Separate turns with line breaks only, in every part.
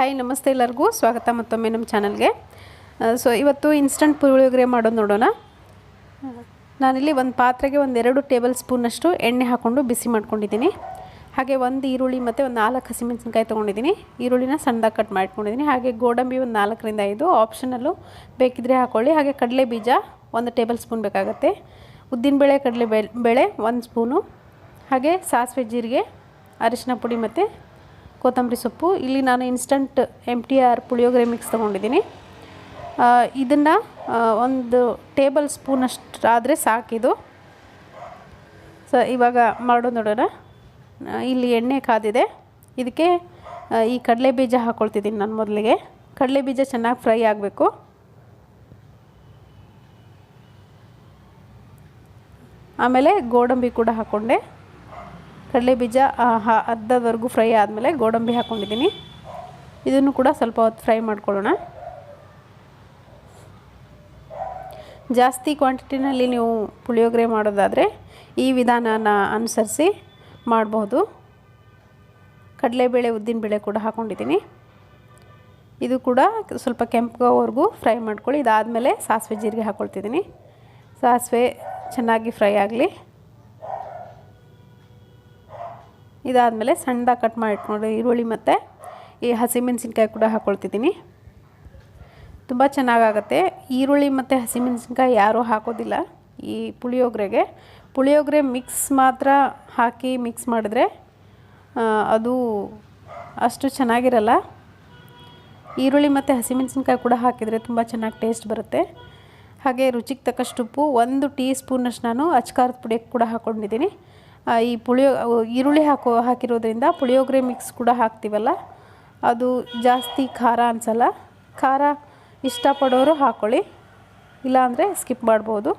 Hi ನಮಸ್ತೆ ಎಲ್ಲರಿಗೂ ಸ್ವಾಗತ ಮತ್ತೊಮ್ಮೆ ನಮ್ಮ ಚಾನಲ್ಗೆ. ಸೊ ಇವತ್ತು ಇನ್ಸ್ಟಂಟ್ ಪುಳಿಯೋಗರೆ ಮಾಡೋದು ನೋಡೋಣ. ನಾನಿಲ್ಲಿ ಒಂದು ಪಾತ್ರೆಗೆ 2 ಟೇಬಲ್ ಸ್ಪೂನಷ್ಟು ಎಣ್ಣೆ ಹಾಕ್ಕೊಂಡು ಬಿಸಿ ಮಾಡ್ಕೊಂಡಿದ್ದೀನಿ. ಹಾಗೆ ಒಂದು ಈರುಳ್ಳಿ ಮತ್ತು ಒಂದು 4 ಹಸಿಮೆಣಸಿನಕಾಯಿ ತೊಗೊಂಡಿದ್ದೀನಿ. ಈರುಳ್ಳಿನ ಸಣ್ಣದಾಗಿ ಕಟ್ ಮಾಡ್ಕೊಂಡಿದ್ದೀನಿ. ಹಾಗೆ ಗೋಡಂಬಿ ಒಂದು 4 ರಿಂದ 5 ಆಪ್ಷನಲ್ಲು, ಬೇಕಿದ್ರೆ ಹಾಕ್ಕೊಳ್ಳಿ. ಹಾಗೆ ಕಡಲೆ ಬೀಜ 1 ಟೇಬಲ್ ಸ್ಪೂನ್ ಬೇಕಾಗುತ್ತೆ. ಉದ್ದಿನಬೇಳೆ ಕಡಲೆ ಬೇಳೆ 1 ಸ್ಪೂನು. ಹಾಗೆ ಸಾಸಿವೆ ಜೀರಿಗೆ, ಅರಿಶಿನ ಪುಡಿ ಮತ್ತು ಕೊತ್ತಂಬರಿ ಸೊಪ್ಪು. ಇಲ್ಲಿ ನಾನು ಇನ್ಸ್ಟಂಟ್ MTR ಪುಳಿಯೋಗರೆ ಮಿಕ್ಸ್ ತೊಗೊಂಡಿದ್ದೀನಿ. ಇದನ್ನು 1 ಟೇಬಲ್ ಸ್ಪೂನಷ್ಟು ಆದರೆ ಸಾಕಿದು. ಸೊ ಇವಾಗ ಮಾಡೋದು ನೋಡೋಣ. ಇಲ್ಲಿ ಎಣ್ಣೆ ಕಾದಿದೆ. ಇದಕ್ಕೆ ಈ ಕಡಲೆ ಬೀಜ ಹಾಕ್ಕೊಳ್ತಿದ್ದೀನಿ ನಾನು. ಮೊದಲಿಗೆ ಕಡಲೆ ಬೀಜ ಚೆನ್ನಾಗಿ ಫ್ರೈ ಆಗಬೇಕು. ಆಮೇಲೆ ಗೋಡಂಬಿ ಕೂಡ ಹಾಕ್ಕೊಂಡೆ. ಕಡಲೆ ಬೀಜ ಅರ್ಧದವರೆಗೂ ಫ್ರೈ ಆದಮೇಲೆ ಗೋಡಂಬಿ ಹಾಕ್ಕೊಂಡಿದ್ದೀನಿ. ಇದನ್ನು ಕೂಡ ಸ್ವಲ್ಪ ಹೊತ್ತು ಫ್ರೈ ಮಾಡ್ಕೊಳ್ಳೋಣ. ಜಾಸ್ತಿ ಕ್ವಾಂಟಿಟಿನಲ್ಲಿ ನೀವು ಪುಳಿಯೋಗರೆ ಮಾಡೋದಾದರೆ ಈ ವಿಧಾನನ ಅನುಸರಿಸಿ ಮಾಡಬಹುದು. ಕಡಲೆಬೇಳೆ ಉದ್ದಿನಬೇಳೆ ಕೂಡ ಹಾಕ್ಕೊಂಡಿದ್ದೀನಿ. ಇದು ಕೂಡ ಸ್ವಲ್ಪ ಕೆಂಪುವರೆಗೂ ಫ್ರೈ ಮಾಡ್ಕೊಳ್ಳಿ. ಇದಾದಮೇಲೆ ಸಾಸಿವೆ ಜೀರಿಗೆ ಹಾಕ್ಕೊಳ್ತಿದ್ದೀನಿ. ಸಾಸಿವೆ ಚೆನ್ನಾಗಿ ಫ್ರೈ ಆಗಲಿ. ಇದಾದಮೇಲೆ ಸಣ್ಣದಾಗಿ ಕಟ್ ಮಾಡಿ ಇಟ್ಕೊಂಡು ಈರುಳ್ಳಿ ಮತ್ತು ಈ ಹಸಿಮೆಣಸಿನ್ಕಾಯಿ ಕೂಡ ಹಾಕ್ಕೊಳ್ತಿದ್ದೀನಿ. ತುಂಬ ಚೆನ್ನಾಗಾಗುತ್ತೆ. ಈರುಳ್ಳಿ ಮತ್ತು ಹಸಿಮೆಣಸಿನ್ಕಾಯಿ ಯಾರೂ ಹಾಕೋದಿಲ್ಲ ಈ ಪುಳಿಯೋಗರೆಗೆ. ಪುಳಿಯೋಗರೆ ಮಿಕ್ಸ್ ಮಾತ್ರ ಹಾಕಿ ಮಿಕ್ಸ್ ಮಾಡಿದ್ರೆ ಅದು ಅಷ್ಟು ಚೆನ್ನಾಗಿರಲ್ಲ. ಈರುಳ್ಳಿ ಮತ್ತು ಹಸಿಮೆಣಸಿನ್ಕಾಯಿ ಕೂಡ ಹಾಕಿದರೆ ತುಂಬ ಚೆನ್ನಾಗಿ ಟೇಸ್ಟ್ ಬರುತ್ತೆ. ಹಾಗೆ ರುಚಿಗೆ ತಕ್ಕಷ್ಟು ಉಪ್ಪು, 1 ಟೀ ಸ್ಪೂನಷ್ಟು ನಾನು ಅಚ್ಕಾರದ ಪುಡಿ ಕೂಡ ಹಾಕ್ಕೊಂಡಿದ್ದೀನಿ. ಈ ಈರುಳ್ಳಿ ಹಾಕಿರೋದ್ರಿಂದ ಪುಳಿಯೋಗರೆ ಮಿಕ್ಸ್ ಕೂಡ ಹಾಕ್ತೀವಲ್ಲ, ಅದು ಜಾಸ್ತಿ ಖಾರ ಅನಿಸಲ್ಲ. ಖಾರ ಇಷ್ಟಪಡೋರು ಹಾಕ್ಕೊಳ್ಳಿ, ಇಲ್ಲಾಂದರೆ ಸ್ಕಿಪ್ ಮಾಡ್ಬೋದು.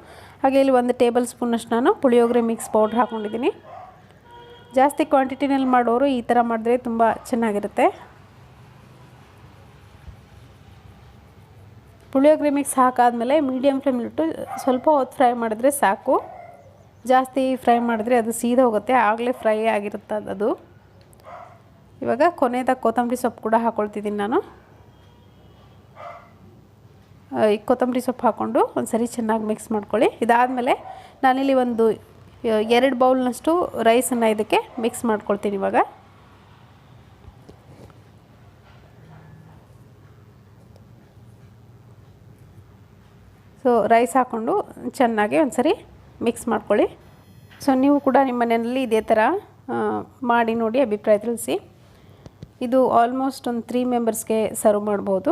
ಹಾಗೆ ಇಲ್ಲಿ 1 ಟೇಬಲ್ ಸ್ಪೂನಷ್ಟು ನಾನು ಪುಳಿಯೋಗರೆ ಮಿಕ್ಸ್ ಪೌಡ್ರ್ ಹಾಕ್ಕೊಂಡಿದ್ದೀನಿ. ಜಾಸ್ತಿ ಕ್ವಾಂಟಿಟಿನಲ್ಲಿ ಮಾಡೋರು ಈ ಥರ ಮಾಡಿದ್ರೆ ತುಂಬ ಚೆನ್ನಾಗಿರುತ್ತೆ. ಪುಳಿಯೋಗರೆ ಮಿಕ್ಸ್ ಹಾಕಾದ್ಮೇಲೆ ಮೀಡಿಯಮ್ ಫ್ಲೇಮಲ್ಲಿಟ್ಟು ಸ್ವಲ್ಪ ಹೊತ್ತು ಫ್ರೈ ಮಾಡಿದ್ರೆ ಸಾಕು. ಜಾಸ್ತಿ ಫ್ರೈ ಮಾಡಿದ್ರೆ ಅದು ಸೀದಾ ಹೋಗುತ್ತೆ. ಆಗಲೇ ಫ್ರೈ ಆಗಿರುತ್ತೆ ಅದು. ಇವಾಗ ಕೊನೆಯದಾಗಿ ಕೊತ್ತಂಬರಿ ಸೊಪ್ಪು ಕೂಡ ಹಾಕ್ಕೊಳ್ತಿದ್ದೀನಿ ನಾನು. ಈ ಕೊತ್ತಂಬರಿ ಸೊಪ್ಪು ಹಾಕ್ಕೊಂಡು ಒಂದು ಸರಿ ಚೆನ್ನಾಗಿ ಮಿಕ್ಸ್ ಮಾಡ್ಕೊಳ್ಳಿ. ಇದಾದಮೇಲೆ ನಾನಿಲ್ಲಿ 2 ಬೌಲ್ನಷ್ಟು ರೈಸನ್ನು ಇದಕ್ಕೆ ಮಿಕ್ಸ್ ಮಾಡ್ಕೊಳ್ತೀನಿ. ಇವಾಗ ಸೊ ರೈಸ್ ಹಾಕ್ಕೊಂಡು ಚೆನ್ನಾಗಿ ಒಂದು ಸರಿ ಮಿಕ್ಸ್ ಮಾಡ್ಕೊಳ್ಳಿ. ಸೊ ನೀವು ಕೂಡ ನಿಮ್ಮ ಮನೆಯಲ್ಲಿ ಇದೇ ಥರ ಮಾಡಿ ನೋಡಿ ಅಭಿಪ್ರಾಯ ತಿಳಿಸಿ. ಇದು ಆಲ್ಮೋಸ್ಟ್ ಒಂದು 3 ಮೆಂಬರ್ಸ್ಗೆ ಸರ್ವ್ ಮಾಡ್ಬೋದು.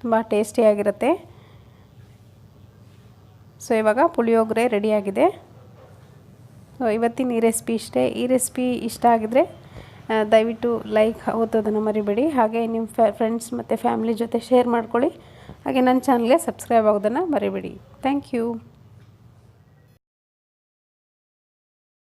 ತುಂಬ ಟೇಸ್ಟಿಯಾಗಿರುತ್ತೆ. ಸೊ ಇವಾಗ ಪುಳಿಯೋಗರೆ ರೆಡಿಯಾಗಿದೆ. ಸೊ ಇವತ್ತಿನ ಈ ರೆಸಿಪಿ ಇಷ್ಟೇ. ಈ ರೆಸಿಪಿ ಇಷ್ಟ ಆಗಿದರೆ ದಯವಿಟ್ಟು ಲೈಕ್ ಒತ್ತೋದನ್ನು ಮರಿಬೇಡಿ. ಹಾಗೆ ನಿಮ್ಮ ಫ್ರೆಂಡ್ಸ್ ಮತ್ತು ಫ್ಯಾಮಿಲಿ ಜೊತೆ ಶೇರ್ ಮಾಡ್ಕೊಳ್ಳಿ. ಹಾಗೆ ನನ್ನ ಚಾನಲ್ಗೆ ಸಬ್ಸ್ಕ್ರೈಬ್ ಆಗೋದನ್ನು ಮರಿಬೇಡಿ. Thank you.